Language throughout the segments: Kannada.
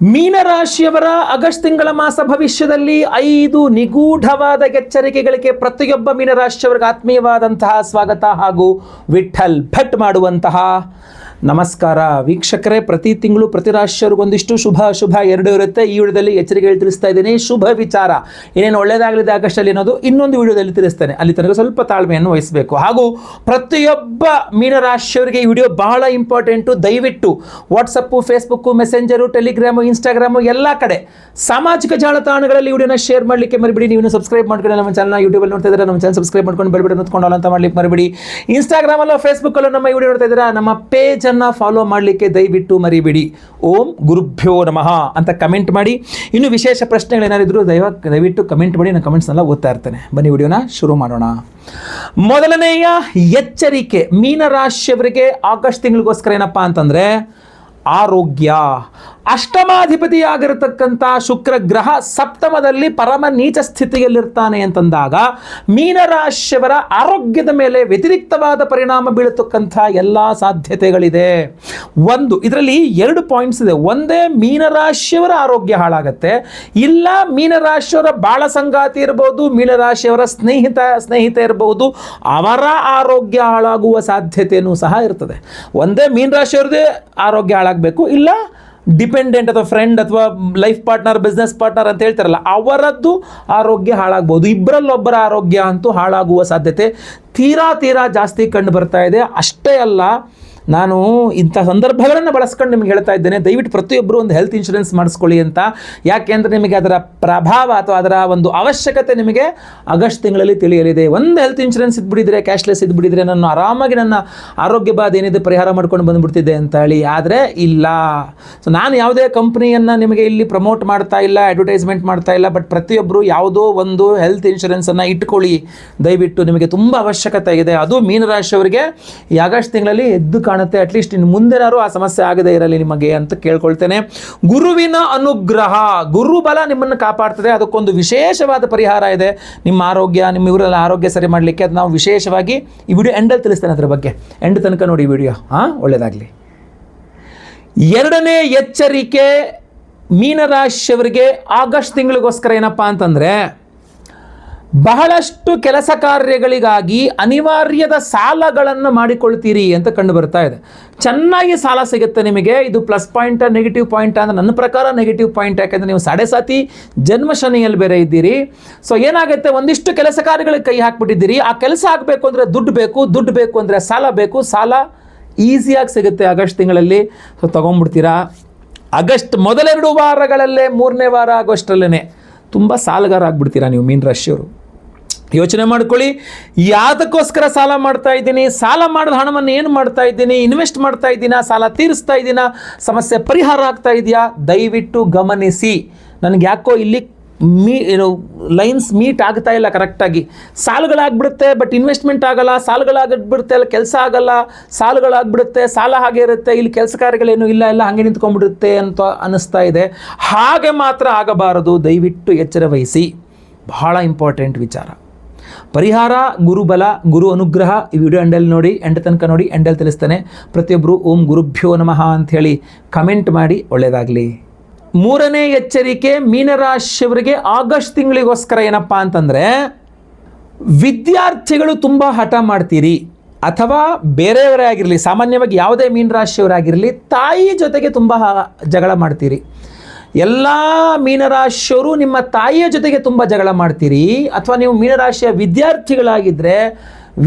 ಮೀನರಾಶಿಯವರ ಆಗಸ್ಟ್ ತಿಂಗಳ ಮಾಸ ಭವಿಷ್ಯದಲ್ಲಿ 5 ನಿಗೂಢವಾದ ಎಚ್ಚರಿಕೆಗಳಿಗೆ ಪ್ರತಿಯೊಬ್ಬ ಮೀನರಾಶಿಯವರಿಗೆ ಆತ್ಮೀಯವಾದಂತಹ ಸ್ವಾಗತ ಹಾಗೂ ವಿಠಲ್ ಭಟ್ ಮಾಡುವಂತಹ ನಮಸ್ಕಾರ. ವೀಕ್ಷಕರೇ, ಪ್ರತಿ ತಿಂಗಳು ಪ್ರತಿ ರಾಶಿಯವರಿಗೊಂದಿಷ್ಟು ಶುಭ ಎರಡೂ ಇರುತ್ತೆ. ಈ ವಿಡಿಯೋದಲ್ಲಿ ಎಚ್ಚರಿಕೆಗಳು ತಿಳಿಸ್ತಾ ಇದ್ದೀನಿ. ಶುಭ ವಿಚಾರ ಏನೇನು ಒಳ್ಳೆಯದಾಗಲಿದೆ ಆಗಸ್ಟಲ್ಲಿ ಅನ್ನೋದು ಇನ್ನೊಂದು ವಿಡಿಯೋದಲ್ಲಿ ತಿಳಿಸ್ತೇನೆ. ಅಲ್ಲಿ ತನಕ ಸ್ವಲ್ಪ ತಾಳ್ಮೆಯನ್ನು ವಹಿಸಬೇಕು. ಹಾಗೂ ಪ್ರತಿಯೊಬ್ಬ ಮೀನರಾಶಿಯವರಿಗೆ ಈ ವಿಡಿಯೋ ಬಹಳ ಇಂಪಾರ್ಟೆಂಟು. ದಯವಿಟ್ಟು WhatsApp, Facebook, messenger, Telegram, Instagram ಎಲ್ಲ ಕಡೆ ಸಾಮಾಜಿಕ ಜಾಲತಾಣಗಳಲ್ಲಿ ವಿಡಿಯೋನ ಶೇರ್ ಮಾಡಲಿಕ್ಕೆ ಮರಿಬೇಡಿ. ನೀವು ಸಬ್ಸ್ಕ್ರೈಬ್ ಮಾಡ್ಕೊಂಡು ನಮ್ಮ ಚಾನಲ್ ಯೂಟ್ಯೂಬಲ್ಲಿ ನೋಡ್ತಾ ಇದ್ದಾರೆ, ನಮ್ಮ ಚಾನಲ್ ಸಬ್ಸ್ಕ್ರೈಬ್ ಮಾಡ್ಕೊಂಡು ಬೆಲ್ಬಿಡಿ ನೋಡ್ಕೊಂಡು ಅಂತ ಮಾಡ್ಲಿಕ್ಕೆ ಮರಿಬೇಡಿ. ಇನ್ಸ್ಟಾಗ್ರಾಮಲ್ಲೋ ಫೇಸ್ಬುಕ್ಕಲ್ಲೋ ನಮ್ಮ ವಿಡಿಯೋ ನೋಡ್ತಾ ಇದ್ದೀರಾ, ನಮ್ಮ ಪೇಜ್ ಫಾಲೋ ಮಾಡಲಿಕ್ಕೆ ದಯವಿಟ್ಟು ಮರಿಬೇಡಿ. ಓಂ ಗುರುಭ್ಯೋ ನಮಃ ಅಂತ ಕಮೆಂಟ್ ಮಾಡಿ. ಇನ್ನು ವಿಶೇಷ ಪ್ರಶ್ನೆಗಳೇನಾರಿದ್ರು ದಯವಿಟ್ಟು ಕಮೆಂಟ್ ಮಾಡಿ. ನಾನು ಕಮೆಂಟ್ಸ್ನೆಲ್ಲ ಓದ್ತಾ ಇರ್ತೇನೆ. ಬನ್ನಿ ವಿಡಿಯೋನ ಶುರು ಮಾಡೋಣ. ಮೊದಲನೆಯ ಎಚ್ಚರಿಕೆ ಮೀನರಾಶಿಯವರಿಗೆ ಆಗಸ್ಟ್ ತಿಂಗಳಿಗೋಸ್ಕರ ಏನಪ್ಪಾ ಅಂತಂದ್ರೆ ಆರೋಗ್ಯ. ಅಷ್ಟಮಾಧಿಪತಿಯಾಗಿರತಕ್ಕಂಥ ಶುಕ್ರ ಗ್ರಹ ಸಪ್ತಮದಲ್ಲಿ ಪರಮ ನೀಚ ಸ್ಥಿತಿಯಲ್ಲಿರ್ತಾನೆ ಅಂತಂದಾಗ ಮೀನರಾಶಿಯವರ ಆರೋಗ್ಯದ ಮೇಲೆ ವ್ಯತಿರಿಕ್ತವಾದ ಪರಿಣಾಮ ಬೀಳತಕ್ಕಂಥ ಎಲ್ಲ ಸಾಧ್ಯತೆಗಳಿದೆ. ಇದರಲ್ಲಿ 2 ಪಾಯಿಂಟ್ಸ್ ಇದೆ. ಒಂದೇ ಮೀನರಾಶಿಯವರ ಆರೋಗ್ಯ ಹಾಳಾಗತ್ತೆ, ಇಲ್ಲ ಮೀನರಾಶಿಯವರ ಬಾಳ ಸಂಗಾತಿ ಇರಬಹುದು, ಮೀನರಾಶಿಯವರ ಸ್ನೇಹಿತ ಇರಬಹುದು, ಅವರ ಆರೋಗ್ಯ ಹಾಳಾಗುವ ಸಾಧ್ಯತೆಯೂ ಸಹ ಇರ್ತದೆ. ಒಂದೇ ಮೀನರಾಶಿಯವ್ರದೇ ಆರೋಗ್ಯ ಹಾಳಾಗಬೇಕು, ಇಲ್ಲ ಡಿಪೆಂಡೆಂಟ್ ಅಥವಾ ಫ್ರೆಂಡ್ ಅಥವಾ ಲೈಫ್ ಪಾರ್ಟ್ನರ್, ಬಿಸ್ನೆಸ್ ಪಾರ್ಟ್ನರ್ ಅಂತ ಹೇಳ್ತಾರಲ್ಲ, ಅವರದ್ದು ಆರೋಗ್ಯ ಹಾಳಾಗ್ಬೋದು. ಇಬ್ಬರಲ್ಲೊಬ್ಬರ ಆರೋಗ್ಯ ಅಂತೂ ಹಾಳಾಗುವ ಸಾಧ್ಯತೆ ತೀರಾ ಜಾಸ್ತಿ ಕಂಡು ಬರ್ತಾ ಇದೆ. ಅಷ್ಟೇ ಅಲ್ಲ, ನಾನು ಇಂಥ ಸಂದರ್ಭಗಳನ್ನು ಬಳಸ್ಕೊಂಡು ನಿಮ್ಗೆ ಹೇಳ್ತಾ ಇದ್ದೇನೆ, ದಯವಿಟ್ಟು ಪ್ರತಿಯೊಬ್ಬರು ಒಂದು ಹೆಲ್ತ್ ಇನ್ಶೂರೆನ್ಸ್ ಮಾಡಿಸ್ಕೊಳ್ಳಿ ಅಂತ. ಯಾಕೆಂದರೆ ನಿಮಗೆ ಅದರ ಪ್ರಭಾವ ಅಥವಾ ಅದರ ಒಂದು ಅವಶ್ಯಕತೆ ನಿಮಗೆ ಆಗಸ್ಟ್ ತಿಂಗಳಲ್ಲಿ ತಿಳಿಯಲಿದೆ. ಒಂದು ಹೆಲ್ತ್ ಇನ್ಶೂರೆನ್ಸ್ ಇದ್ಬಿಟ್ಟಿದ್ರೆ, ಕ್ಯಾಶ್ಲೆಸ್ ಇದ್ಬಿಟ್ಟಿದ್ರೆ, ನಾನು ಆರಾಮಾಗಿ ನನ್ನ ಆರೋಗ್ಯ ಬಾಧೆ ಏನಿದೆ ಪರಿಹಾರ ಮಾಡ್ಕೊಂಡು ಬಂದುಬಿಡ್ತಿದ್ದೆ ಅಂತ ಹೇಳಿ. ಆದರೆ ಇಲ್ಲ. ಸೊ ನಾನು ಯಾವುದೇ ಕಂಪ್ನಿಯನ್ನು ನಿಮಗೆ ಇಲ್ಲಿ ಪ್ರಮೋಟ್ ಮಾಡ್ತಾ ಇಲ್ಲ, ಅಡ್ವರ್ಟೈಸ್ಮೆಂಟ್ ಮಾಡ್ತಾ ಇಲ್ಲ. ಬಟ್ ಪ್ರತಿಯೊಬ್ಬರು ಯಾವುದೋ ಒಂದು ಹೆಲ್ತ್ ಇನ್ಶೂರೆನ್ಸನ್ನು ಇಟ್ಕೊಳ್ಳಿ ದಯವಿಟ್ಟು. ನಿಮಗೆ ತುಂಬ ಅವಶ್ಯಕತೆ ಇದೆ. ಅದು ಮೀನರಾಶಿಯವರಿಗೆ ಈ ಆಗಸ್ಟ್ ತಿಂಗಳಲ್ಲಿ ಎದ್ದು ಕಾಣುತ್ತೆ. ಅಟ್ಲೀಸ್ಟ್ ಇನ್ನು ಮುಂದೆನಾರು ಆ ಸಮಸ್ಯೆ ಆಗದೇ ಇರಲಿ ನಿಮಗೆ ಅಂತ ಕೇಳ್ಕೊಳ್ತೇನೆ. ಗುರುವಿನ ಅನುಗ್ರಹ, ಗುರುಬಲ ನಿಮ್ಮನ್ನು ಕಾಪಾಡ್ತದೆ. ಅದಕ್ಕೊಂದು ವಿಶೇಷವಾದ ಪರಿಹಾರ ಇದೆ. ನಿಮ್ಮ ಆರೋಗ್ಯ, ನಿಮ್ಮ ಇವರೆಲ್ಲ ಆರೋಗ್ಯ ಸರಿ ಮಾಡಲಿಕ್ಕೆ ಅದು ನಾವು ವಿಶೇಷವಾಗಿ ಈ ವಿಡಿಯೋ ಎಂಡಲ್ಲಿ ತಿಳಿಸ್ತೇನೆ. ಅದರ ಬಗ್ಗೆ ಎಂಡ್ ತನಕ ನೋಡಿ ಈ ವಿಡಿಯೋ. ಒಳ್ಳೆಯದಾಗಲಿ. ಎರಡನೇ ಎಚ್ಚರಿಕೆ ಮೀನರಾಶಿಯವರಿಗೆ ಆಗಸ್ಟ್ ತಿಂಗಳಿಗೋಸ್ಕರ ಏನಪ್ಪಾ ಅಂತಂದರೆ, ಬಹಳಷ್ಟು ಕೆಲಸ ಕಾರ್ಯಗಳಿಗಾಗಿ ಅನಿವಾರ್ಯದ ಸಾಲಗಳನ್ನು ಮಾಡಿಕೊಳ್ತೀರಿ ಅಂತ ಕಂಡು ಬರ್ತಾ ಇದೆ. ಚೆನ್ನಾಗಿ ಸಾಲ ಸಿಗುತ್ತೆ ನಿಮಗೆ. ಇದು ಪ್ಲಸ್ ಪಾಯಿಂಟ್ ನೆಗೆಟಿವ್ ಪಾಯಿಂಟ್ ಅಂದರೆ ನನ್ನ ಪ್ರಕಾರ ನೆಗೆಟಿವ್ ಪಾಯಿಂಟ್. ಯಾಕೆಂದರೆ ನೀವು 7.5 ಜನ್ಮ ಶನಿಯಲ್ಲಿ ಬೇರೆ ಇದ್ದೀರಿ. ಸೊ ಏನಾಗುತ್ತೆ, ಒಂದಿಷ್ಟು ಕೆಲಸ ಕಾರ್ಯಗಳಿಗೆ ಕೈ ಹಾಕ್ಬಿಟ್ಟಿದ್ದೀರಿ. ಆ ಕೆಲಸ ಆಗಬೇಕು ಅಂದರೆ ದುಡ್ಡು ಬೇಕು ಅಂದರೆ ಸಾಲ ಬೇಕು. ಸಾಲ ಈಸಿಯಾಗಿ ಸಿಗುತ್ತೆ ಆಗಸ್ಟ್ ತಿಂಗಳಲ್ಲಿ. ಸೊ ತೊಗೊಂಡ್ಬಿಡ್ತೀರಾ. ಆಗಸ್ಟ್ ಮೊದಲ 2 ವಾರಗಳಲ್ಲೇ, 3ನೇ ವಾರ ಆಗಸ್ಟಲ್ಲೇ ತುಂಬ ಸಾಲಗಾರ ಆಗ್ಬಿಡ್ತೀರಾ ನೀವು ಮೀನರಾಶಿಯವರು. ಯೋಚನೆ ಮಾಡ್ಕೊಳ್ಳಿ, ಯಾವುದಕ್ಕೋಸ್ಕರ ಸಾಲ ಮಾಡ್ತಾ ಇದ್ದೀನಿ, ಸಾಲ ಮಾಡಿದ ಹಣವನ್ನು ಏನು ಮಾಡ್ತಾ ಇದ್ದೀನಿ, ಇನ್ವೆಸ್ಟ್ ಮಾಡ್ತಾ ಇದ್ದೀನಾ, ಸಾಲ ತೀರಿಸ್ತಾ ಇದ್ದೀನಾ, ಸಮಸ್ಯೆ ಪರಿಹಾರ ಆಗ್ತಾ ಇದೆಯಾ, ದಯವಿಟ್ಟು ಗಮನಿಸಿ. ನನಗೆ ಯಾಕೋ ಇಲ್ಲಿ ಲೈನ್ಸ್ ಮೀಟ್ ಆಗ್ತಾ ಇಲ್ಲ ಕರೆಕ್ಟಾಗಿ. ಸಾಲಗಳಾಗ್ಬಿಡುತ್ತೆ ಬಟ್ ಇನ್ವೆಸ್ಟ್ಮೆಂಟ್ ಆಗಲ್ಲ, ಸಾಲಗಳಾಗ್ಬಿಡುತ್ತೆ ಅಲ್ಲಿ ಕೆಲಸ ಆಗಲ್ಲ, ಸಾಲಗಳಾಗ್ಬಿಡುತ್ತೆ ಸಾಲ ಹಾಗೆ ಇರುತ್ತೆ, ಇಲ್ಲಿ ಕೆಲಸ ಕಾರ್ಯಗಳೇನು ಇಲ್ಲ, ಎಲ್ಲ ಹಾಗೆ ನಿಂತ್ಕೊಂಡ್ಬಿಡುತ್ತೆ ಅಂತ ಅನ್ನಿಸ್ತಾ ಇದೆ. ಹಾಗೆ ಮಾತ್ರ ಆಗಬಾರದು. ದಯವಿಟ್ಟು ಎಚ್ಚರ ವಹಿಸಿ. ಬಹಳ ಇಂಪಾರ್ಟೆಂಟ್ ವಿಚಾರ. ಪರಿಹಾರ, ಗುರುಬಲ, ಗುರು ಅನುಗ್ರಹ. ಈ ವಿಡಿಯೋ ಎಂಡಲ್ಲಿ ನೋಡಿ, ಎಂಡ್ ತನಕ ನೋಡಿ, ಎಂಡಲ್ಲಿ ತಿಳಿಸ್ತೇನೆ. ಪ್ರತಿಯೊಬ್ಬರು ಓಂ ಗುರುಭ್ಯೋ ನಮಃ ಅಂಥೇಳಿ ಕಮೆಂಟ್ ಮಾಡಿ. ಒಳ್ಳೆಯದಾಗಲಿ. ಮೂರನೇ ಎಚ್ಚರಿಕೆ ಮೀನರಾಶಿಯವರಿಗೆ ಆಗಸ್ಟ್ ತಿಂಗಳಿಗೋಸ್ಕರ ಏನಪ್ಪ ಅಂತಂದರೆ, ವಿದ್ಯಾರ್ಥಿಗಳು ತುಂಬ ಹಠ ಮಾಡ್ತೀರಿ, ಅಥವಾ ಬೇರೆಯವರೇ ಆಗಿರಲಿ, ಸಾಮಾನ್ಯವಾಗಿ ಯಾವುದೇ ಮೀನರಾಶಿಯವರಾಗಿರಲಿ, ತಾಯಿ ಜೊತೆಗೆ ತುಂಬ ಜಗಳ ಮಾಡ್ತೀರಿ. ಎಲ್ಲ ಮೀನರಾಶಿಯವರು ನಿಮ್ಮ ತಾಯಿಯ ಜೊತೆಗೆ ತುಂಬ ಜಗಳ ಮಾಡ್ತೀರಿ. ಅಥವಾ ನೀವು ಮೀನರಾಶಿಯ ವಿದ್ಯಾರ್ಥಿಗಳಾಗಿದ್ದರೆ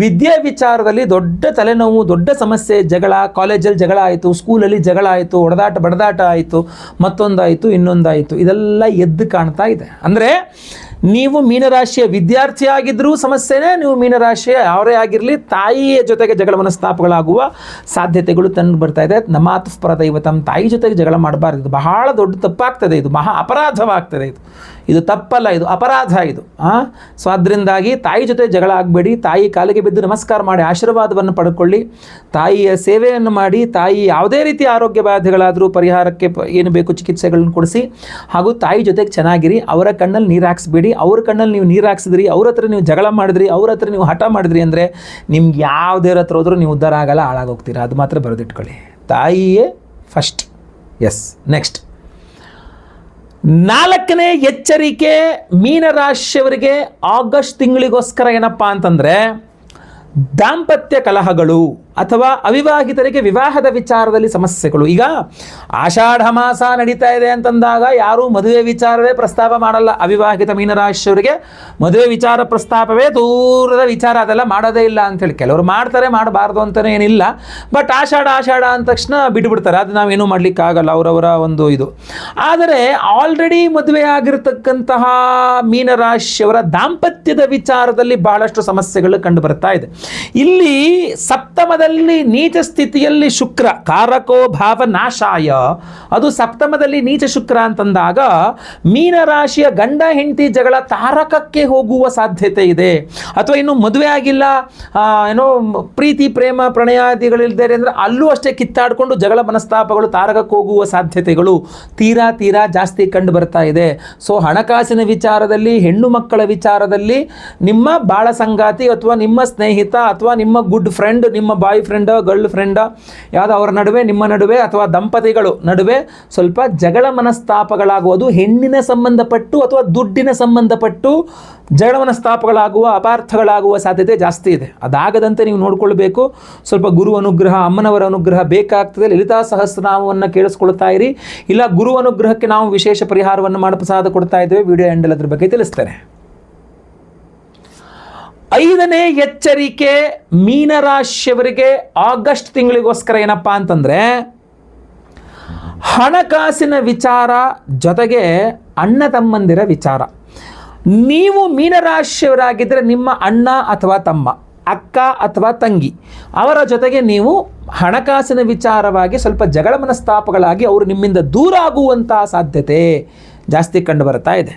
ವಿದ್ಯೆ ವಿಚಾರದಲ್ಲಿ ದೊಡ್ಡ ತಲೆನೋವು, ದೊಡ್ಡ ಸಮಸ್ಯೆ, ಜಗಳ, ಕಾಲೇಜಲ್ಲಿ ಜಗಳ ಆಯಿತು, ಸ್ಕೂಲಲ್ಲಿ ಜಗಳ ಆಯಿತು, ಬಡದಾಟ ಆಯಿತು, ಮತ್ತೊಂದಾಯಿತು, ಇನ್ನೊಂದಾಯಿತು, ಇದೆಲ್ಲ ಎದ್ದು ಕಾಣ್ತಾ ಇದೆ. ಅಂದರೆ ನೀವು ಮೀನರಾಶಿಯ ವಿದ್ಯಾರ್ಥಿ ಆಗಿದ್ದರೂ ಸಮಸ್ಯೆನೇ, ನೀವು ಮೀನರಾಶಿಯ ಯಾವರೇ ಆಗಿರಲಿ ತಾಯಿಯ ಜೊತೆಗೆ ಜಗಳ ಮನಸ್ತಾಪಗಳಾಗುವ ಸಾಧ್ಯತೆಗಳು ತಂದು ಬರ್ತಾ ಇದೆ. ನಮಾತುಃ ಪರದೈವತಂ, ತಾಯಿ ಜೊತೆಗೆ ಜಗಳ ಮಾಡಬಾರ್ದು. ಇದು ಬಹಳ ದೊಡ್ಡ ತಪ್ಪಾಗ್ತದೆ. ಇದು ಮಹಾ ಅಪರಾಧವಾಗ್ತದೆ. ಇದು ತಪ್ಪಲ್ಲ, ಇದು ಅಪರಾಧ. ಇದು ಸೊ ಅದರಿಂದಾಗಿ ತಾಯಿ ಜೊತೆ ಜಗಳ ಆಗಬೇಡಿ. ತಾಯಿ ಕಾಲಿಗೆ ಬಿದ್ದು ನಮಸ್ಕಾರ ಮಾಡಿ ಆಶೀರ್ವಾದವನ್ನು ಪಡ್ಕೊಳ್ಳಿ. ತಾಯಿಯ ಸೇವೆಯನ್ನು ಮಾಡಿ. ತಾಯಿ ಯಾವುದೇ ರೀತಿಯ ಆರೋಗ್ಯ ಬಾಧೆಗಳಾದರೂ ಪರಿಹಾರಕ್ಕೆ ಏನು ಬೇಕು ಚಿಕಿತ್ಸೆಗಳನ್ನು ಕೊಡಿಸಿ. ಹಾಗೂ ತಾಯಿ ಜೊತೆಗೆ ಚೆನ್ನಾಗಿರಿ. ಅವರ ಕಣ್ಣಲ್ಲಿ ನೀರು ಹಾಕ್ಸ್ಬೇಡಿ. ಅವ್ರ ಕಣ್ಣಲ್ಲಿ ನೀವು ನೀರು ಹಾಕ್ಸಿದ್ರಿ, ಅವ್ರ ಹತ್ರ ನೀವು ಜಗಳ ಮಾಡಿದ್ರಿ, ಅವ್ರ ಹತ್ರ ನೀವು ಹಠ ಮಾಡಿದ್ರಿ ಅಂದರೆ ನಿಮ್ಗೆ ಯಾವುದೇ ಹತ್ರ ಹೋದ್ರೂ ನೀವು ಉದ್ಧಾರ ಆಗಲ್ಲ, ಹಾಳಾಗೋಗ್ತೀರಾ. ಅದು ಮಾತ್ರ ಬರೆದಿಟ್ಕೊಳ್ಳಿ. ತಾಯಿಯೇ ಫಸ್ಟ್. ಎಸ್. ನೆಕ್ಸ್ಟ್ 4ನೇ ಎಚ್ಚರಿಕೆ ಮೀನರಾಶಿಯವರಿಗೆ ಆಗಸ್ಟ್ ತಿಂಗಳಿಗೋಸ್ಕರ ಏನಪ್ಪ ಅಂತಂದರೆ ದಾಂಪತ್ಯ ಕಲಹಗಳು ಅಥವಾ ಅವಿವಾಹಿತರಿಗೆ ವಿವಾಹದ ವಿಚಾರದಲ್ಲಿ ಸಮಸ್ಯೆಗಳು. ಈಗ ಆಷಾಢ ಮಾಸ ನಡೀತಾ ಇದೆ ಅಂತಂದಾಗ ಯಾರೂ ಮದುವೆ ವಿಚಾರವೇ ಪ್ರಸ್ತಾಪ ಮಾಡಲ್ಲ. ಅವಿವಾಹಿತ ಮೀನರಾಶಿಯವರಿಗೆ ಮದುವೆ ವಿಚಾರ ಪ್ರಸ್ತಾಪವೇ ದೂರದ ವಿಚಾರ, ಅದೆಲ್ಲ ಮಾಡೋದೇ ಇಲ್ಲ ಅಂಥೇಳಿ. ಕೆಲವರು ಮಾಡ್ತಾರೆ, ಮಾಡಬಾರ್ದು ಅಂತಲೇ ಏನಿಲ್ಲ, ಬಟ್ ಆಷಾಢ ಅಂದ ತಕ್ಷಣ ಬಿಟ್ಬಿಡ್ತಾರೆ. ಅದು ನಾವೇನೂ ಮಾಡಲಿಕ್ಕಾಗಲ್ಲ, ಅವರವರ ಒಂದು ಇದು. ಆದರೆ ಆಲ್ರೆಡಿ ಮದುವೆ ಆಗಿರತಕ್ಕಂತಹ ಮೀನರಾಶಿಯವರ ದಾಂಪತ್ಯದ ವಿಚಾರದಲ್ಲಿ ಬಹಳಷ್ಟು ಸಮಸ್ಯೆಗಳು ಕಂಡು ಬರ್ತಾ ಇದೆ. ಇಲ್ಲಿ ಸಪ್ತಮದಲ್ಲಿ ನೀಚ ಸ್ಥಿತಿಯಲ್ಲಿ ಶುಕ್ರ, ಕಾರಕೋ ಭಾವ ನಾಶಾಯ, ಅದು ಸಪ್ತಮದಲ್ಲಿ ನೀಚ ಶುಕ್ರ ಅಂತಂದಾಗ ಮೀನರಾಶಿಯ ಗಂಡ ಹೆಂಡತಿ ಜಗಳ ತಾರಕಕ್ಕೆ ಹೋಗುವ ಸಾಧ್ಯತೆ ಇದೆ. ಅಥವಾ ಇನ್ನು ಮದುವೆ ಆಗಿಲ್ಲ, ಏನೋ ಪ್ರೀತಿ ಪ್ರೇಮ ಪ್ರಣಯಾದಿಗಳಿಲ್ಲದೆ ಅಂದರೆ ಅಲ್ಲೂ ಅಷ್ಟೇ ಕಿತ್ತಾಡಿಕೊಂಡು ಜಗಳ ಮನಸ್ತಾಪಗಳು ತಾರಕಕ್ಕೆ ಹೋಗುವ ಸಾಧ್ಯತೆಗಳು ತೀರಾ ಜಾಸ್ತಿ ಕಂಡು ಬರ್ತಾ ಇದೆ. ಸೊ ಹಣಕಾಸಿನ ವಿಚಾರದಲ್ಲಿ, ಹೆಣ್ಣು ಮಕ್ಕಳ ವಿಚಾರದಲ್ಲಿ, ನಿಮ್ಮ ಬಾಳ ಸಂಗಾತಿ ಅಥವಾ ನಿಮ್ಮ ಸ್ನೇಹಿತ ಅಥವಾ ನಿಮ್ಮ ಗುಡ್ ಫ್ರೆಂಡ್, ನಿಮ್ಮ ಬಾಯ್ ಫ್ರೆಂಡ್ ಗರ್ಲ್ ಫ್ರೆಂಡ್ ಯಾವುದೋ ಅವರ ನಡುವೆ, ನಿಮ್ಮ ನಡುವೆ ಅಥವಾ ದಂಪತಿಗಳು ನಡುವೆ ಸ್ವಲ್ಪ ಜಗಳ ಮನಸ್ತಾಪಗಳಾಗುವುದು. ಹೆಣ್ಣಿನ ಸಂಬಂಧಪಟ್ಟು ಅಥವಾ ದುಡ್ಡಿನ ಸಂಬಂಧಪಟ್ಟು ಜಗಳ ಮನಸ್ತಾಪಗಳಾಗುವ, ಅಪಾರ್ಥಗಳಾಗುವ ಸಾಧ್ಯತೆ ಜಾಸ್ತಿ ಇದೆ. ಅದಾಗದಂತೆ ನೀವು ನೋಡ್ಕೊಳ್ಬೇಕು. ಸ್ವಲ್ಪ ಗುರು ಅನುಗ್ರಹ, ಅಮ್ಮನವರ ಅನುಗ್ರಹ ಬೇಕಾಗ್ತದೆ. ಲಲಿತಾ ಸಹಸ್ರನಾಮವನ್ನು ಕೇಳಿಸ್ಕೊಳ್ತಾ ಇರಿ. ಇಲ್ಲ ಗುರು ಅನುಗ್ರಹಕ್ಕೆ ನಾವು ವಿಶೇಷ ಪರಿಹಾರವನ್ನು ಮಾಡಿ ಪ್ರಸಾದ ಕೊಡ್ತಾ ಇದ್ದೇವೆ. ವಿಡಿಯೋ ಎಂಡಲ್ಲಿ ಅದ್ರ ಬಗ್ಗೆ ತಿಳಿಸ್ತೇನೆ. 5ನೇ ಎಚ್ಚರಿಕೆ ಮೀನರಾಶಿಯವರಿಗೆ ಆಗಸ್ಟ್ ತಿಂಗಳಿಗೋಸ್ಕರ ಏನಪ್ಪ ಅಂತಂದರೆ ಹಣಕಾಸಿನ ವಿಚಾರ ಜೊತೆಗೆ ಅಣ್ಣ ತಮ್ಮಂದಿರ ವಿಚಾರ. ನೀವು ಮೀನರಾಶಿಯವರಾಗಿದ್ದರೆ ನಿಮ್ಮ ಅಣ್ಣ ಅಥವಾ ತಮ್ಮ, ಅಕ್ಕ ಅಥವಾ ತಂಗಿ ಅವರ ಜೊತೆಗೆ ನೀವು ಹಣಕಾಸಿನ ವಿಚಾರವಾಗಿ ಸ್ವಲ್ಪ ಜಗಳ ಮನಸ್ತಾಪಗಳಾಗಿ ಅವರು ನಿಮ್ಮಿಂದ ದೂರ ಆಗುವಂತಹ ಸಾಧ್ಯತೆ ಜಾಸ್ತಿ ಕಂಡು ಬರ್ತಾ ಇದೆ.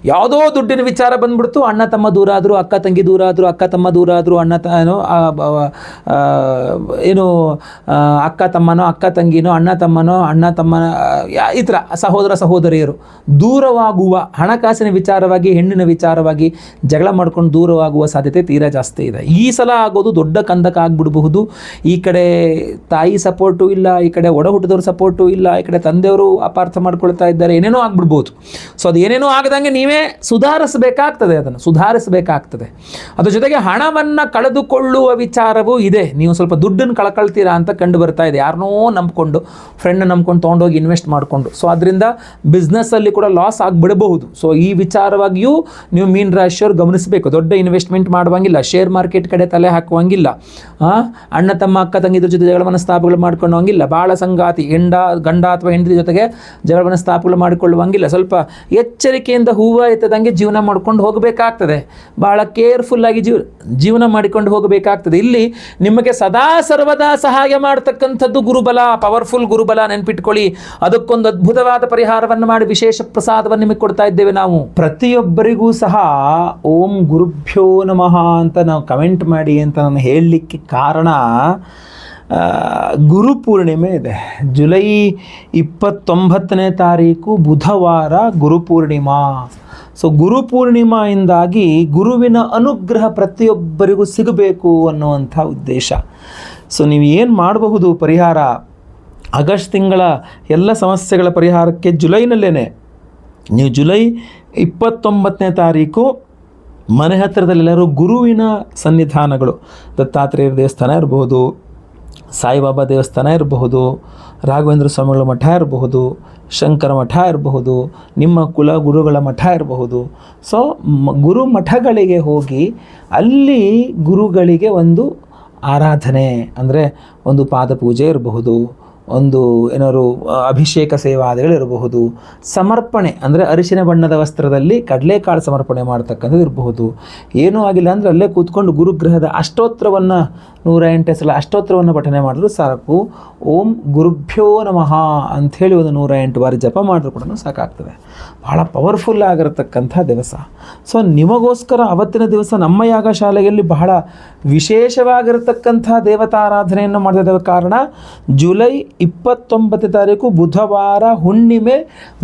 ಯಾವುದೋ ದುಡ್ಡಿನ ವಿಚಾರ ಬಂದ್ಬಿಡ್ತು, ಅಣ್ಣ ತಮ್ಮ ದೂರ ಆದರು, ಅಕ್ಕ ತಂಗಿ ದೂರ ಆದರು, ಅಕ್ಕ ತಮ್ಮ ದೂರ ಆದರು, ಅಕ್ಕ ತಮ್ಮನೋ ಅಕ್ಕ ತಂಗಿನೋ, ಅಣ್ಣ ತಮ್ಮನೋ ಅಣ್ಣ ತಮ್ಮನ, ಈ ಥರ ಸಹೋದರ ಸಹೋದರಿಯರು ದೂರವಾಗುವ, ಹಣಕಾಸಿನ ವಿಚಾರವಾಗಿ ಹೆಣ್ಣಿನ ವಿಚಾರವಾಗಿ ಜಗಳ ಮಾಡ್ಕೊಂಡು ದೂರವಾಗುವ ಸಾಧ್ಯತೆ ತೀರಾ ಜಾಸ್ತಿ ಇದೆ. ಈ ಸಲ ಆಗೋದು ದೊಡ್ಡ ಕಂದಕ ಆಗಿಬಿಡಬಹುದು. ಈ ಕಡೆ ತಾಯಿ ಸಪೋರ್ಟು ಇಲ್ಲ, ಈ ಕಡೆ ಒಡ ಹುಟ್ಟಿದವ್ರ ಸಪೋರ್ಟು ಇಲ್ಲ, ಈ ಕಡೆ ತಂದೆಯವರು ಅಪಾರ್ಥ ಮಾಡ್ಕೊಳ್ತಾ ಇದ್ದಾರೆ, ಏನೇನೋ ಆಗ್ಬಿಡ್ಬೋದು. ಸೊ ಅದು ಏನೇನೋ ಆಗದಂಗೆ ನೀವೇ ಸುಧಾರಿಸಬೇಕಾಗ್ತದೆ, ಅದನ್ನು ಸುಧಾರಿಸಬೇಕಾಗ್ತದೆ. ಅದ್ರ ಜೊತೆಗೆ ಹಣವನ್ನು ಕಳೆದುಕೊಳ್ಳುವ ವಿಚಾರವೂ ಇದೆ. ನೀವು ಸ್ವಲ್ಪ ದುಡ್ಡನ್ನು ಕಳ್ಕೊಳ್ತೀರಾ ಅಂತ ಕಂಡು ಬರ್ತಾ ಇದೆ. ಯಾರನ್ನೋ ನಂಬಿಕೊಂಡು, ಫ್ರೆಂಡ್ ನಂಬ್ಕೊಂಡು ತೊಗೊಂಡೋಗಿ ಇನ್ವೆಸ್ಟ್ ಮಾಡಿಕೊಂಡು. ಸೊ ಅದರಿಂದ ಬಿಸ್ನೆಸ್ಸಲ್ಲಿ ಕೂಡ ಲಾಸ್ ಆಗಿಬಿಡಬಹುದು. ಸೊ ಈ ವಿಚಾರವಾಗಿಯೂ ನೀವು ಮೀನರಾಶಿಯವರು ಗಮನಿಸಬೇಕು. ದೊಡ್ಡ ಇನ್ವೆಸ್ಟ್ಮೆಂಟ್ ಮಾಡುವಂಗಿಲ್ಲ, ಶೇರ್ ಮಾರ್ಕೆಟ್ ಕಡೆ ತಲೆ ಹಾಕುವಂಗಿಲ್ಲ, ಅಣ್ಣ ತಮ್ಮ ಅಕ್ಕ ತಂಗಿದ್ರ ಜೊತೆ ಜಗಳ ಮನಸ್ತಾಪಗಳು ಮಾಡ್ಕೊಳ್ಳೋಂಗಿಲ್ಲ, ಬಾಳ ಸಂಗಾತಿ ಗಂಡ ಅಥವಾ ಹೆಂಡತಿ ಜೊತೆಗೆ ಜಗಳ ಮನಸ್ತಾಪಗಳು ಮಾಡಿಕೊಳ್ಳುವಂಗಿಲ್ಲ. ಸ್ವಲ್ಪ ಎಚ್ಚರಿಕೆಯಿಂದ ಹೂವು ಎತ್ತದಂಗೆ ಜೀವನ ಮಾಡ್ಕೊಂಡು ಹೋಗಬೇಕಾಗ್ತದೆ. ಭಾಳ ಕೇರ್ಫುಲ್ಲಾಗಿ ಜೀವನ ಮಾಡಿಕೊಂಡು ಹೋಗಬೇಕಾಗ್ತದೆ. ಇಲ್ಲಿ ನಿಮಗೆ ಸದಾ ಸರ್ವದಾ ಸಹಾಯ ಮಾಡ್ತಕ್ಕಂಥದ್ದು ಗುರುಬಲ, ಪವರ್ಫುಲ್ ಗುರುಬಲ ನೆನ್ಪಿಟ್ಕೊಳ್ಳಿ. ಅದಕ್ಕೊಂದು ಅದ್ಭುತವಾದ ಪರಿಹಾರವನ್ನು ಮಾಡಿ ವಿಶೇಷ ಪ್ರಸಾದವನ್ನು ನಿಮಗೆ ಕೊಡ್ತಾ ಇದ್ದೇವೆ ನಾವು. ಪ್ರತಿಯೊಬ್ಬರಿಗೂ ಸಹ ಓಂ ಗುರುಭ್ಯೋ ನಮಃ ಅಂತ ನಾವು ಕಮೆಂಟ್ ಮಾಡಿ ಅಂತ ನಾನು ಹೇಳಲಿಕ್ಕೆ ಕಾರಣ, ಗುರುಪೂರ್ಣಿಮೆ ಇದೆ. ಜುಲೈ 29ನೇ ತಾರೀಕು ಬುಧವಾರ ಗುರುಪೂರ್ಣಿಮಾ. ಸೊ ಗುರುಪೂರ್ಣಿಮೆಯಿಂದಾಗಿ ಗುರುವಿನ ಅನುಗ್ರಹ ಪ್ರತಿಯೊಬ್ಬರಿಗೂ ಸಿಗಬೇಕು ಅನ್ನುವಂಥ ಉದ್ದೇಶ. ಸೊ ನೀವು ಏನು ಮಾಡಬಹುದು ಪರಿಹಾರ, ಆಗಸ್ಟ್ ತಿಂಗಳ ಎಲ್ಲ ಸಮಸ್ಯೆಗಳ ಪರಿಹಾರಕ್ಕೆ ಜುಲೈನಲ್ಲೇ ನೀವು ಜುಲೈ 29ನೇ ತಾರೀಕು ಮನೆ ಹತ್ತಿರದಲ್ಲೆಲ್ಲರೂ ಗುರುವಿನ ಸನ್ನಿಧಾನಗಳು, ದತ್ತಾತ್ರೇಯರ ದೇವಸ್ಥಾನ ಇರಬಹುದು, ಸಾಯಿಬಾಬಾ ದೇವಸ್ಥಾನ ಇರಬಹುದು, ರಾಘವೇಂದ್ರ ಸ್ವಾಮಿಗಳ ಮಠ ಇರಬಹುದು, ಶಂಕರ ಮಠ ಇರಬಹುದು, ನಿಮ್ಮ ಕುಲ ಗುರುಗಳ ಮಠ ಇರಬಹುದು. ಸೊ ಗುರು ಮಠಗಳಿಗೆ ಹೋಗಿ ಅಲ್ಲಿ ಗುರುಗಳಿಗೆ ಒಂದು ಆರಾಧನೆ ಅಂದರೆ ಒಂದು ಪಾದಪೂಜೆ ಇರಬಹುದು, ಒಂದು ಏನಾದ್ರು ಅಭಿಷೇಕ ಸೇವಾದಿಗಳಿರಬಹುದು, ಸಮರ್ಪಣೆ ಅಂದರೆ ಅರಿಶಿನ ಬಣ್ಣದ ವಸ್ತ್ರದಲ್ಲಿ ಕಡಲೆಕಾಳು ಸಮರ್ಪಣೆ ಮಾಡ್ತಕ್ಕಂಥದ್ದು ಇರಬಹುದು. ಏನೂ ಆಗಿಲ್ಲ ಅಂದರೆ ಅಲ್ಲೇ ಕೂತ್ಕೊಂಡು ಗುರುಗ್ರಹದ ಅಷ್ಟೋತ್ತರವನ್ನು 108 ಸಲ ಅಷ್ಟೋತ್ತರವನ್ನು ಪಠನೆ ಮಾಡಿದ್ರು ಸಾಕು. ಓಂ ಗುರುಭ್ಯೋ ನಮಃ ಅಂಥೇಳಿ ಒಂದು 108 ಬಾರಿ ಜಪ ಮಾಡಿದ್ರು ಕೂಡ ಸಾಕಾಗ್ತದೆ. ಭಾಳ ಪವರ್ಫುಲ್ ಆಗಿರತಕ್ಕಂಥ ದಿವಸ. ಸೊ ನಿಮಗೋಸ್ಕರ ಅವತ್ತಿನ ದಿವಸ ನಮ್ಮ ಯಾಗಶಾಲೆಯಲ್ಲಿ ಬಹಳ ವಿಶೇಷವಾಗಿರತಕ್ಕಂಥ ದೇವತಾರಾಧನೆಯನ್ನು ಮಾಡಿದ ಕಾರಣ ಜುಲೈ 29ನೇ ತಾರೀಕು ಬುಧವಾರ ಹುಣ್ಣಿಮೆ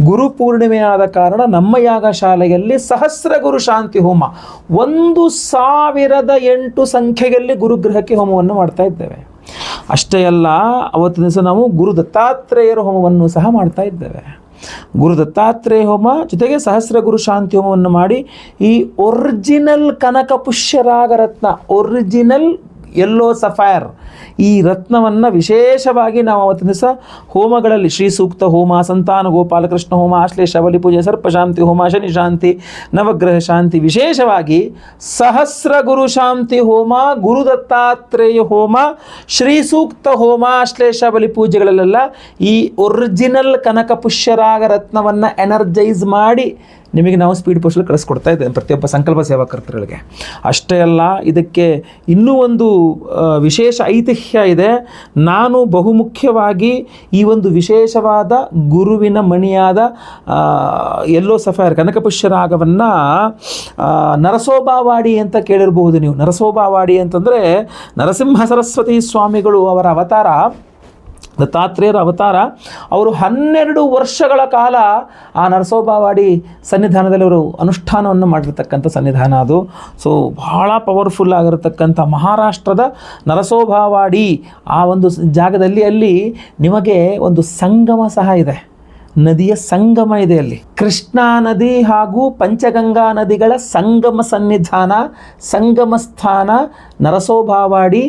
ಗುರುಪೂರ್ಣಿಮೆಯಾದ ಕಾರಣ ನಮ್ಮ ಯಾಗಶಾಲೆಯಲ್ಲಿ ಸಹಸ್ರ ಗುರು ಶಾಂತಿ ಹೋಮ 1008 ಸಂಖ್ಯೆಯಲ್ಲಿ ಗುರುಗ್ರಹಕ್ಕೆ ಹೋಮವನ್ನು ಮಾಡ್ತಾ ಇದ್ದೇವೆ. ಅಷ್ಟೇ ಅಲ್ಲ, ಅವತ್ತಿನ ದಿವಸ ನಾವು ಗುರು ದತ್ತಾತ್ರೇಯರ ಹೋಮವನ್ನು ಸಹ ಮಾಡ್ತಾ ಇದ್ದೇವೆ. ಗುರು ದತ್ತಾತ್ರೇಯ ಹೋಮ ಜೊತೆಗೆ ಸಹಸ್ರ ಗುರು ಶಾಂತಿ ಹೋಮವನ್ನು ಮಾಡಿ ಈ ಒರಿಜಿನಲ್ ಕನಕ ಪುಷ್ಯರಾಗ ರತ್ನ, ಒರಿಜಿನಲ್ ಯೆಲ್ಲೋ ಸಫೈರ್, ಈ ರತ್ನವನ್ನು ವಿಶೇಷವಾಗಿ ನಾವು ಅವತ್ತಿನ ದಿವಸ ಹೋಮಗಳಲ್ಲಿ ಶ್ರೀ ಸೂಕ್ತ ಹೋಮ, ಸಂತಾನ ಗೋಪಾಲಕೃಷ್ಣ ಹೋಮ, ಆಶ್ಲೇಷ ಬಲಿ ಪೂಜೆ, ಸರ್ಪಶಾಂತಿ ಹೋಮ, ಶನಿ ಶಾಂತಿ, ನವಗ್ರಹ ಶಾಂತಿ, ವಿಶೇಷವಾಗಿ ಸಹಸ್ರ ಗುರು ಶಾಂತಿ ಹೋಮ, ಗುರು ದತ್ತಾತ್ರೇಯ ಹೋಮ, ಶ್ರೀ ಸೂಕ್ತ ಹೋಮ, ಆಶ್ಲೇಷ ಬಲಿ ಪೂಜೆಗಳಲ್ಲೆಲ್ಲ ಈ ಒರಿಜಿನಲ್ ಕನಕ ಪುಷ್ಯರಾಗ ರತ್ನವನ್ನು ಎನರ್ಜೈಸ್ ಮಾಡಿ ನಿಮಗೆ ನಾವು ಸ್ಪೀಡ್ ಪೋಸ್ಟಲ್ಲಿ ಕಳಿಸ್ಕೊಡ್ತಾ ಇದ್ದೇವೆ ಪ್ರತಿಯೊಬ್ಬ ಸಂಕಲ್ಪ ಸೇವಾಕರ್ತರುಗಳಿಗೆ. ಅಷ್ಟೇ ಅಲ್ಲ, ಇದಕ್ಕೆ ಇನ್ನೂ ಒಂದು ವಿಶೇಷ ಐತಿಹ್ಯ ಇದೆ. ನಾನು ಬಹುಮುಖ್ಯವಾಗಿ ಈ ಒಂದು ವಿಶೇಷವಾದ ಗುರುವಿನ ಮಣಿಯಾದ ಯೆಲ್ಲೋ ಸಫೈರ್ ಕನಕಪುಷ್ಯ ರಾಗವನ್ನು ನರಸೋಬಾವಾಡಿ ಅಂತ ಕೇಳಿರಬಹುದು ನೀವು. ನರಸೋಬಾವಾಡಿ ಅಂತಂದರೆ ನರಸಿಂಹ ಸರಸ್ವತಿ ಸ್ವಾಮಿಗಳು ಅವರ ಅವತಾರ, ದತ್ತಾತ್ರೇಯರ ಅವತಾರ. ಅವರು 12 ವರ್ಷಗಳ ಕಾಲ ಆ ನರಸೋಬಾವಾಡಿ ಸನ್ನಿಧಾನದಲ್ಲಿ ಅವರು ಅನುಷ್ಠಾನವನ್ನು ಮಾಡಿರ್ತಕ್ಕಂಥ ಸನ್ನಿಧಾನ ಅದು. ಸೊ ಬಹಳ ಪವರ್ಫುಲ್ ಆಗಿರತಕ್ಕಂಥ ಮಹಾರಾಷ್ಟ್ರದ ನರಸೋಬಾವಾಡಿ ಆ ಒಂದು ಜಾಗದಲ್ಲಿ ಅಲ್ಲಿ ನಿಮಗೆ ಒಂದು ಸಂಗಮ ಸಹ ಇದೆ, ನದಿಯ ಸಂಗಮ ಇದೆ. ಅಲ್ಲಿ ಕೃಷ್ಣಾ ನದಿ ಹಾಗೂ ಪಂಚಗಂಗಾ ನದಿಗಳ ಸಂಗಮ ಸನ್ನಿಧಾನ, ಸಂಗಮ ಸ್ಥಾನ ನರಸೋಬಾವಾಡಿ.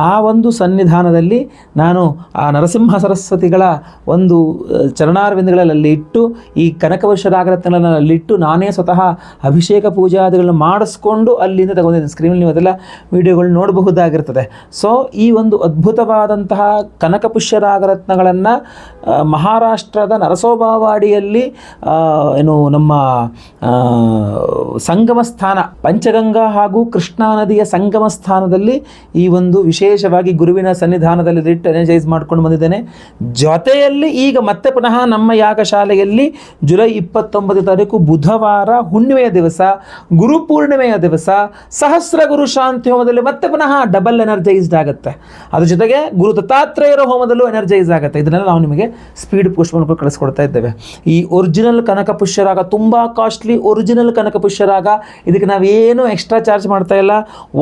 ಆ ಒಂದು ಸನ್ನಿಧಾನದಲ್ಲಿ ನಾನು ಆ ನರಸಿಂಹ ಸರಸ್ವತಿಗಳ ಒಂದು ಚರಣಾರವಿಂದಗಳಲ್ಲಿ ಇಟ್ಟು ಈ ಕನಕವರ್ಷರಾಗರತ್ನಗಳಲ್ಲಿ ಇಟ್ಟು ನಾನೇ ಸ್ವತಃ ಅಭಿಷೇಕ ಪೂಜಾದಿಗಳನ್ನು ಮಾಡಿಸ್ಕೊಂಡು ಅಲ್ಲಿಂದ ತಗೊಂಡಿದ್ದೀನಿ. ಸ್ಕ್ರೀನಲ್ಲಿ ನೀವು ಅದೆಲ್ಲ ವಿಡಿಯೋಗಳು ನೋಡಬಹುದಾಗಿರ್ತದೆ. ಸೊ ಈ ಒಂದು ಅದ್ಭುತವಾದಂತಹ ಕನಕಪುಷ್ಯರಾಗರತ್ನಗಳನ್ನು ಮಹಾರಾಷ್ಟ್ರದ ನರಸೋಬಾವಾಡಿಯಲ್ಲಿ ಏನು ನಮ್ಮ ಸಂಗಮ ಸ್ಥಾನ ಪಂಚಗಂಗಾ ಹಾಗೂ ಕೃಷ್ಣಾ ನದಿಯ ಸಂಗಮ ಸ್ಥಾನದಲ್ಲಿ ಈ ಒಂದು ವಿಶೇಷವಾಗಿ ಗುರುವಿನ ಸನ್ನಿಧಾನದಲ್ಲಿ ಇಟ್ಟು ಎನರ್ಜೈಸ್ ಮಾಡ್ಕೊಂಡು ಬಂದಿದ್ದೇನೆ. ಜೊತೆಯಲ್ಲಿ ಈಗ ಮತ್ತೆ ಪುನಃ ನಮ್ಮ ಯಾಗಶಾಲೆಯಲ್ಲಿ ಜುಲೈ 29 ತಾರೀಕು ಬುಧವಾರ ಹುಣ್ಣಿಮೆಯ ದಿವಸ, ಗುರುಪೂರ್ಣಿಮೆಯ ದಿವಸ ಸಹಸ್ರ ಗುರು ಶಾಂತಿ ಹೋಮದಲ್ಲಿ ಮತ್ತೆ ಪುನಃ ಡಬಲ್ ಎನರ್ಜೈಸ್ಡ್ ಆಗುತ್ತೆ. ಅದ್ರ ಜೊತೆಗೆ ಗುರು ದತ್ತಾತ್ರೇಯರ ಹೋಮದಲ್ಲೂ ಎನರ್ಜೈಸ್ ಆಗುತ್ತೆ. ಇದನ್ನೆಲ್ಲ ನಾವು ನಿಮಗೆ ಸ್ಪೀಡ್ ಪೋಸ್ಟ್ ಮೂಲಕ ಕಳಿಸ್ಕೊಡ್ತಾ ಇದ್ದೇವೆ. ಈ ಒರಿಜಿನಲ್ ಕನಕ ಪುಷ್ಯರಾಗ ತುಂಬ ಕಾಸ್ಟ್ಲಿ, ಒರಿಜಿನಲ್ ಕನಕ ಪುಷ್ಯರಾಗ. ಇದಕ್ಕೆ ನಾವೇನು ಎಕ್ಸ್ಟ್ರಾ ಚಾರ್ಜ್ ಮಾಡ್ತಾ ಇಲ್ಲ.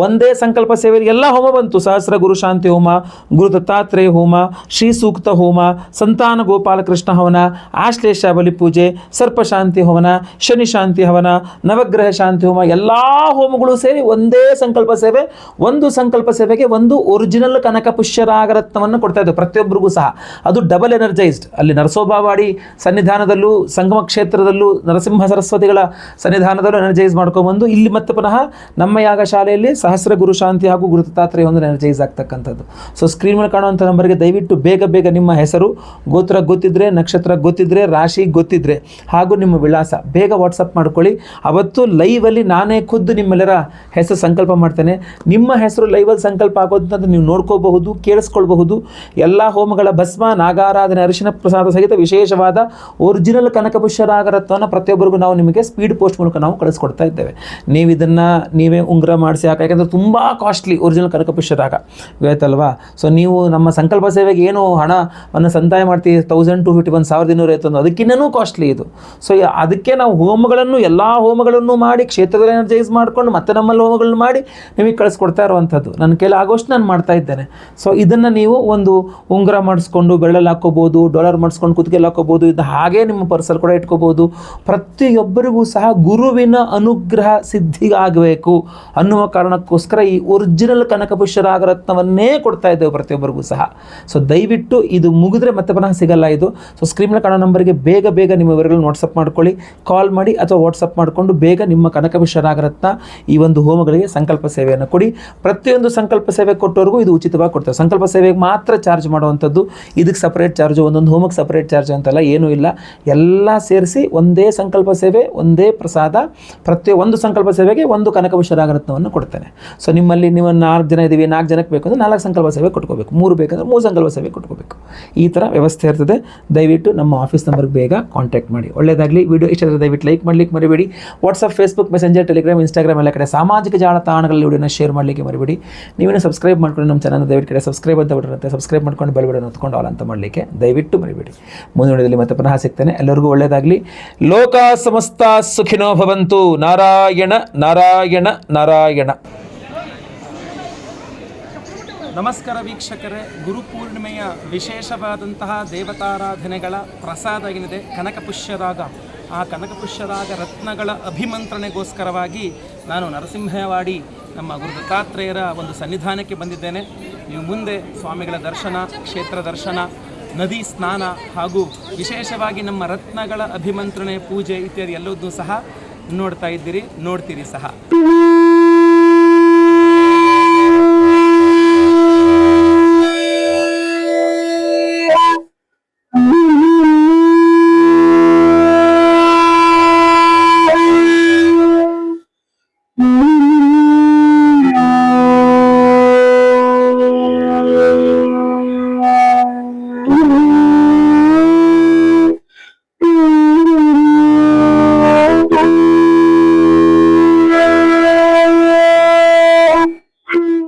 ಒಂದೇ ಸಂಕಲ್ಪ ಸೇವೆಯಲ್ಲಿ ಎಲ್ಲ ಹೋಮ ಬಂತು. ಸಹಸ್ರ ಗುರು ಶಾಂತಿ ಹೋಮ, ಗುರು ದತ್ತಾತ್ರೇಯ ಹೋಮ, ಶ್ರೀ ಸೂಕ್ತ ಹೋಮ, ಸಂತಾನ ಗೋಪಾಲಕೃಷ್ಣ ಹವನ, ಆಶ್ಲೇಷ ಬಲಿ ಪೂಜೆ, ಸರ್ಪಶಾಂತಿ ಹವನ, ಶನಿ ಶಾಂತಿ ಹವನ, ನವಗ್ರಹ ಶಾಂತಿ ಹೋಮ, ಎಲ್ಲ ಹೋಮಗಳು ಸೇರಿ ಒಂದೇ ಸಂಕಲ್ಪ ಸೇವೆ. ಒಂದು ಸಂಕಲ್ಪ ಸೇವೆಗೆ ಒಂದು ಒರಿಜಿನಲ್ ಕನಕ ಪುಷ್ಯರಾಗರತ್ನವನ್ನು ಕೊಡ್ತಾ ಇದ್ದೇವೆ ಪ್ರತಿಯೊಬ್ಬರಿಗೂ ಸಹ. ಅದು ಡಬಲ್ ಎನರ್ಜೈಸ್ಡ್. ಅಲ್ಲಿ ನರಸೋಬಾವಾಡಿ ಸನ್ನಿಧಾನದಲ್ಲೂ, ಸಂಗಮ ಕ್ಷೇತ್ರದಲ್ಲೂ, ನರಸಿಂಹ ಸರಸ್ವತಿಗಳ ಸನ್ನಿಧಾನದಲ್ಲೂ ಎನರ್ಜೈಸ್ ಮಾಡ್ಕೊಂಡ್ಬಂದು ಇಲ್ಲಿ ಮತ್ತೆ ಪುನಃ ನಮ್ಮ ಯಾಗಶಾಲೆಯಲ್ಲಿ ಸಹಸ್ರ ಗುರು ಶಾಂತಿ ಹಾಗೂ ಗುರು ದತ್ತಾತ್ರೇಯ ಒಂದು ಎನರ್ಜೈಸ್ ಆಗ್ತಕ್ಕಂಥದ್ದು. ಸೊ ಸ್ಕ್ರೀನ್ ಮೇಲೆ ಕಾಣುವಂಥ ನಂಬರ್ಗೆ ದಯವಿಟ್ಟು ಬೇಗ ಬೇಗ ನಿಮ್ಮ ಹೆಸರು, ಗೋತ್ರ ಗೊತ್ತಿದ್ರೆ, ನಕ್ಷತ್ರ ಗೊತ್ತಿದ್ರೆ, ರಾಶಿ ಗೊತ್ತಿದ್ರೆ ಹಾಗೂ ನಿಮ್ಮ ವಿಳಾಸ ಬೇಗ ವಾಟ್ಸಪ್ ಮಾಡ್ಕೊಳ್ಳಿ. ಅವತ್ತು ಲೈವಲ್ಲಿ ನಾನೇ ಖುದ್ದು ನಿಮ್ಮೆಲ್ಲರ ಹೆಸರು ಸಂಕಲ್ಪ ಮಾಡ್ತೇನೆ. ನಿಮ್ಮ ಹೆಸರು ಲೈವಲ್ಲಿ ಸಂಕಲ್ಪ ಆಗೋದಂತ ನೀವು ನೋಡ್ಕೋಬಹುದು, ಕೇಳಿಸ್ಕೊಳ್ಬಹುದು. ಎಲ್ಲ ಹೋಮಗಳ ಭಸ್ಮ, ನಾಗಾರಾಧನೆ, ಅರಿಶಿನ ಪ್ರಸಾದ ಸಹಿತ ವಿಶೇಷವಾದ ಒರಿಜಿನಲ್ ಕನಕಪುಷ್ಯರಾಗರತ್ವವನ್ನು ಪ್ರತಿಯೊಬ್ಬರಿಗೂ ನಾವು ನಿಮಗೆ ಸ್ಪೀಡ್ ಪೋಸ್ಟ್ ಮೂಲಕ ನಾವು ಕಳಿಸ್ಕೊಡ್ತಾ ಇದ್ದೇವೆ. ನೀವು ಇದನ್ನು ನೀವೇ ಉಂಗುರ ಮಾಡಿಸಿ ಯಾಕೆಂದರೆ ತುಂಬ ಕಾಸ್ಟ್ಲಿ ಒರಿಜಿನಲ್ ಕನಕಪುಷ್ಯರಾಗ ಗೊತ್ತಲ್ವಾ. ಸೊ ನೀವು ನಮ್ಮ ಸಂಕಲ್ಪ ಸೇವೆಗೆ ಏನು ಹಣವನ್ನು ಸಂದಾಯ ಮಾಡ್ತೀವಿ 1250 1250 ಅದಕ್ಕಿನ್ನೂ ಕಾಸ್ಟ್ಲಿ ಇದು. ಸೊ ಅದಕ್ಕೆ ನಾವು ಹೋಮಗಳನ್ನು ಎಲ್ಲ ಹೋಮಗಳನ್ನು ಮಾಡಿ ಕ್ಷೇತ್ರದಲ್ಲಿ ಎನರ್ಜೈಸ್ ಮಾಡಿಕೊಂಡು ಮತ್ತೆ ನಮ್ಮಲ್ಲಿ ಹೋಮಗಳನ್ನು ಮಾಡಿ ನಿಮಗೆ ಕಳಿಸ್ಕೊಡ್ತಾ ಇರುವಂಥದ್ದು. ನನ್ನ ಕೈಲಿ ಆಗೋಷ್ಟು ನಾನು ಮಾಡ್ತಾ ಇದ್ದೇನೆ. ಸೊ ಇದನ್ನು ನೀವು ಒಂದು ಉಂಗುರ ಮಾಡಿಸ್ಕೊಂಡು ಬೆರಳಲ್ಲಿ ಹಾಕ್ಕೋಬೋದು, ಡಾಲರ್ ಮಾಡಿಸ್ಕೊಂಡು ಕುತ್ತಿಗೆಯಲ್ಲಿ ಹಾಕ್ಕೋಬೋದು. ಇದು ಹಾಗೇ ನಿಮ್ಮ ಪರ್ಸಲ್ಲಿ ಕೂಡ ಇಟ್ಕೋಬೋದು. ಪ್ರತಿಯೊಬ್ಬರಿಗೂ ಸಹ ಗುರುವಿನ ಅನುಗ್ರಹ ಸಿದ್ಧಿಗಾಗಬೇಕು ಅನ್ನುವ ಕಾರಣಕ್ಕೋಸ್ಕರ ಈ ಒರಿಜಿನಲ್ ಕನಕಪುಷ್ಯರಾಗರತ್ನವನ್ನೇ ಕೊಡ್ತಾ ಇದ್ದೇವೆ ಪ್ರತಿಯೊಬ್ಬರಿಗೂ ಸಹ. ಸೊ ದಯವಿಟ್ಟು ಇದು ಮುಗಿದ್ರೆ ಮತ್ತೆ ಪುನಃ ಸಿಗಲ್ಲ ಇದು. ಸೊ ಸ್ಕ್ರೀನ್ ಕಾಣೋ ನಂಬರ್ಗೆ ಬೇಗ ಬೇಗ ನಿಮ್ಮ ವಿವರಗಳನ್ನು ವಾಟ್ಸಪ್ ಮಾಡ್ಕೊಳ್ಳಿ, ಕಾಲ್ ಮಾಡಿ ಅಥವಾ ವಾಟ್ಸಪ್ ಮಾಡಿಕೊಂಡು ಬೇಗ ನಿಮ್ಮ ಕನಕಪುಷ್ಯರಾಗರತ್ನ ಈ ಒಂದು ಹೋಮಗಳಿಗೆ ಸಂಕಲ್ಪ ಸೇವೆಯನ್ನು ಕೊಡಿ. ಪ್ರತಿಯೊಂದು ಸಂಕಲ್ಪ ಸೇವೆ ಕೊಟ್ಟವ್ರಿಗೂ ಇದು ಉಚಿತವಾಗಿ ಕೊಡ್ತೇವೆ. ಸಂಕಲ್ಪ ಸೇವೆಗೆ ಮಾತ್ರ ಚಾರ್ಜ್ ಮಾಡುವಂಥದ್ದು, ಇದಕ್ಕೆ ಸಪ್ರೇಟ್ ಚಾರ್ಜು, ಒಂದೊಂದು ಹೋಮಕ್ಕೆ ಸಪ್ರೇಟ್ ಚಾರ್ಜ್ ಅಂತೆಲ್ಲ ಏನೂ ಇಲ್ಲ. ಎಲ್ಲ ಸೇರಿಸಿ ಒಂದೇ ಸಂಕಲ್ಪ ಸೇವೆ, ಒಂದೇ ಪ್ರಸಾದ. ಪ್ರತಿಯೊಂದು ಸಂಕಲ್ಪ ಸೇವೆಗೆ ಒಂದು ಕನಕಪುಷ್ಯರಾಗರತ್ನವನ್ನು ಕೊಡ್ತೇನೆ. ಸೊ ನಿಮ್ಮಲ್ಲಿ ನೀವು 4 ಜನ ಇದ್ದೀವಿ, 4 ಜನಕ್ಕೆ ಬೇಕು ಅಂದರೆ 4 ಸಂಕಲ್ಪ ಸೇವೆ ಕೊಟ್ಕೋಬೇಕು, 3 ಬೇಕಂದ್ರೆ 3 ಸಂಕಲ್ಪ ಸೇವೆ ಕೊಟ್ಕೋಬೇಕು. ಈ ಥರ ವ್ಯವಸ್ಥೆ ಇರ್ತದೆ. ದಯವಿಟ್ಟು ನಮ್ಮ ಆಫೀಸ್ ನಂಬರ್ಗೆ ಬೇಗ ಕಾಂಟ್ಯಾಕ್ಟ್ ಮಾಡಿ. ಒಳ್ಳೆಯದಾಗಲಿ. ವಿಡಿಯೋ ಇಷ್ಟ ಆದರೆ ದಯವಿಟ್ಟು ಲೈಕ್ ಮಾಡಲಿಕ್ಕೆ ಮರಿಬೇಡಿ. WhatsApp, Facebook, messenger, Telegram, Instagram ಎಲ್ಲ ಕಡೆ ಸಾಮಾಜಿಕ ಜಾಲತಾಣಗಳಲ್ಲಿ ವಿಡಿಯೋನ ಶೇರ್ ಮಾಡಲಿಕ್ಕೆ ಮರಿಬೇಡಿ. ನೀವೇನು ಸಬ್ಸ್ಕ್ರೈಬ್ ಮಾಡ್ಕೊಂಡು ನಮ್ಮ ಚಾನಲ್ ದಯವಿಟ್ಟು ಕಡೆ ಸಬ್ಸ್ಕ್ರೈಬ್ ಅಂತ ಬಿಟ್ಟಿರುತ್ತೆ, ಸಬ್ಸ್ಕ್ರೈಬ್ ಮಾಡ್ಕೊಂಡು ಬೆಲ್ ಬಟನ್ ಹೊತ್ಕೊಂಡು ಆಲ್ ಅಂತ ಮಾಡಲಿಕ್ಕೆ ದಯವಿಟ್ಟು ಮರಿಬೇಡಿ. ಮುಂದಿನ ವಿಡಿಯೋದಲ್ಲಿ ಮತ್ತೆ ಪುನಃ ಸಿಗ್ತೇನೆ. ಎಲ್ಲರಿಗೂ ಒಳ್ಳೆಯದಾಗಲಿ. ಲೋಕ ಸಮಸ್ತ ಸುಖಿನೋ ಭವಂತು. ನಾರಾಯಣ ನಾರಾಯಣ ನಾರಾಯಣ. ನಮಸ್ಕಾರ ವೀಕ್ಷಕರೇ, ಗುರುಪೂರ್ಣಿಮೆಯ ವಿಶೇಷವಾದಂತಹ ದೇವತಾರಾಧನೆಗಳ ಪ್ರಸಾದ ಏನಿದೆ ಕನಕಪುಷ್ಯರಾಗ, ಆ ಕನಕಪುಷ್ಯರಾಗ ರತ್ನಗಳ ಅಭಿಮಂತ್ರಣೆಗೋಸ್ಕರವಾಗಿ ನಾನು ನರಸಿಂಹವಾಡಿ ನಮ್ಮ ಗುರು ದತ್ತಾತ್ರೇಯರ ಒಂದು ಸನ್ನಿಧಾನಕ್ಕೆ ಬಂದಿದ್ದೇನೆ. ನೀವು ಮುಂದೆ ಸ್ವಾಮಿಗಳ ದರ್ಶನ, ಕ್ಷೇತ್ರ ದರ್ಶನ, ನದಿ ಸ್ನಾನ ಹಾಗೂ ವಿಶೇಷವಾಗಿ ನಮ್ಮ ರತ್ನಗಳ ಅಭಿಮಂತ್ರಣೆ, ಪೂಜೆ ಇತ್ಯಾದಿ ಎಲ್ಲವನ್ನೂ ಸಹ ನೋಡ್ತಾ ಇದ್ದೀರಿ, ನೋಡ್ತೀರಿ ಸಹ.